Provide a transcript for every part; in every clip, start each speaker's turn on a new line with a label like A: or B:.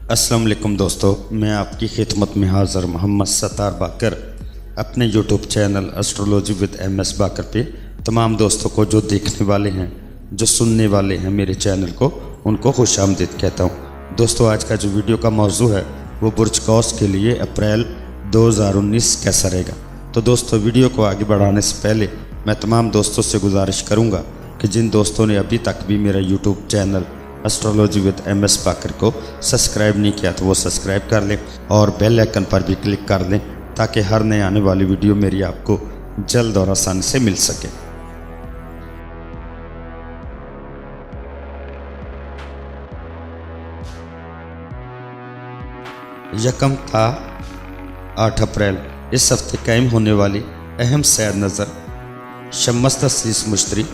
A: अस्सलाम वालेकुम दोस्तों, मैं आपकी खिदमत में हाज़िर मोहम्मद सत्तार बाकर अपने YouTube channel astrology with MS बाकर पे तमाम दोस्तों को जो देखने वाले हैं, जो सुनने वाले हैं मेरे चैनल को, उनको खुशामदीद कहता हूँ। दोस्तों, आज का जो वीडियो का मौजू है वो बुर्ज कौस के लिए अप्रैल 2019 कैसा रहेगा। तो दोस्तों, वीडियो को आगे बढ़ाने से पहले मैं तमाम दोस्तों से गुजारिश करूँगा कि जिन दोस्तों ने अभी तक भी मेरा YouTube channel astrology with MS बाकर को सब्सक्राइब नहीं किया तो वो सब्सक्राइब कर लें और बेल आइकन पर भी क्लिक कर लें ताकि हर नए आने वाली वीडियो मेरी आपको जल्द और आसानी से मिल सके। यकम था 8 अप्रैल इस हफ्ते कायम होने वाली अहम सैर नज़र शम्स तसीस मुश्तरी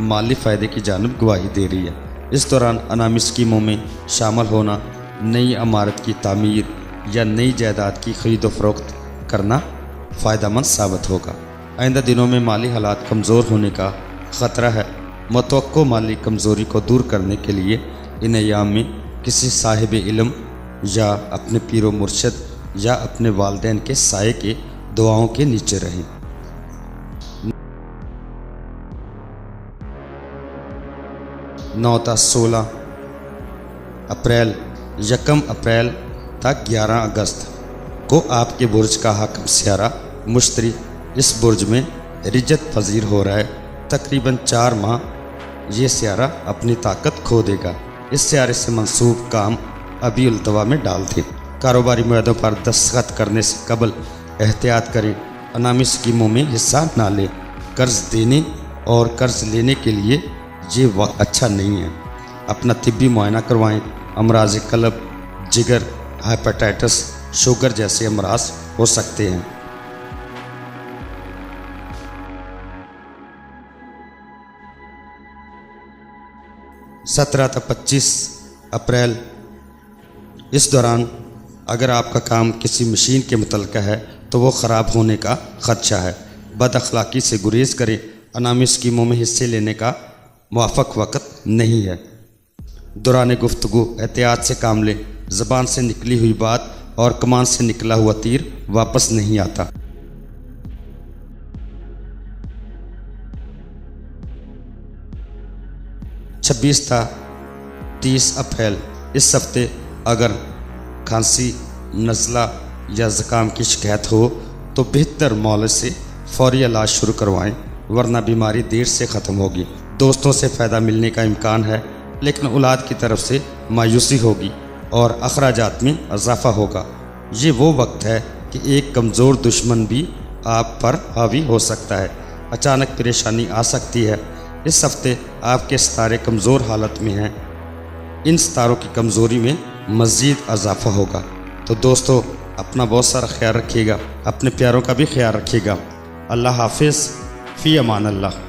A: माली फ़ायदे की जानिब गवाही दे रही है। इस दौरान अनामी स्कीमों में शामिल होना, नई इमारत की तामीर या नई जायदाद की खरीदो फरोख्त करना फ़ायदेमंद साबित होगा। आइंदा दिनों में माली हालात कमज़ोर होने का ख़तरा है। मुतवक्को माली कमज़ोरी को दूर करने के लिए इन अय्याम में किसी साहिब इल्म या अपने पीरो मुर्शद या अपने वालिदैन के साये के दुआओं के नीचे रहें। 9 था 16 अप्रैल यकम अप्रैल तक 11 अगस्त को आपके बुर्ज का हाकिम सियारा मुश्तरी इस बुर्ज में रिजत पजीर हो रहा है। तकरीबन 4 माह ये सियारा अपनी ताकत खो देगा। इस सियारे से मंसूब काम अभी उल्तवा में डाल दें। कारोबारी मुआहदों पर दस्तखत करने से कबल एहतियात करें। अनामी स्कीमों में हिस्सा ना लें। कर्ज देने और कर्ज लेने के लिए ये वक्त अच्छा नहीं है। अपना तिब्बी मुआयना करवाएं। अमराज कल्ब, जिगर, हेपेटाइटिस, शुगर जैसे अमराज हो सकते हैं। सत्रह था 25 अप्रैल इस दौरान अगर आपका काम किसी मशीन के मुतल्लिक़ है तो वो ख़राब होने का ख़दशा है। बद अखलाक़ी से गुरेज करें। अनामी स्कीमों में हिस्से लेने का मुआफ़क़ वक़्त नहीं है। दौरान गुफ्तगू एहतियात से काम लें। ज़बान से निकली हुई बात और कमान से निकला हुआ तीर वापस नहीं आता। 26 था 30 अप्रैल इस हफ्ते अगर खांसी, नज़ला या ज़ुकाम की शिकायत हो तो बेहतर मौलद से फ़ौरी इलाज शुरू करवाएं, वरना बीमारी देर से ख़त्म होगी। दोस्तों से फ़ायदा मिलने का इम्कान है, लेकिन औलाद की तरफ से मायूसी होगी और अखराजात में इजाफ़ा होगा। ये वो वक्त है कि एक कमज़ोर दुश्मन भी आप पर हावी हो सकता है। अचानक परेशानी आ सकती है। इस हफ्ते आपके सितारे कमज़ोर हालत में हैं। इन सितारों की कमज़ोरी में मज़ीद इजाफ़ा होगा। तो दोस्तों, अपना बहुत सारा ख्याल रखिएगा, अपने प्यारों का भी ख्याल रखिएगा। अल्लाह हाफिज़, फ़ी अमान अल्लाह।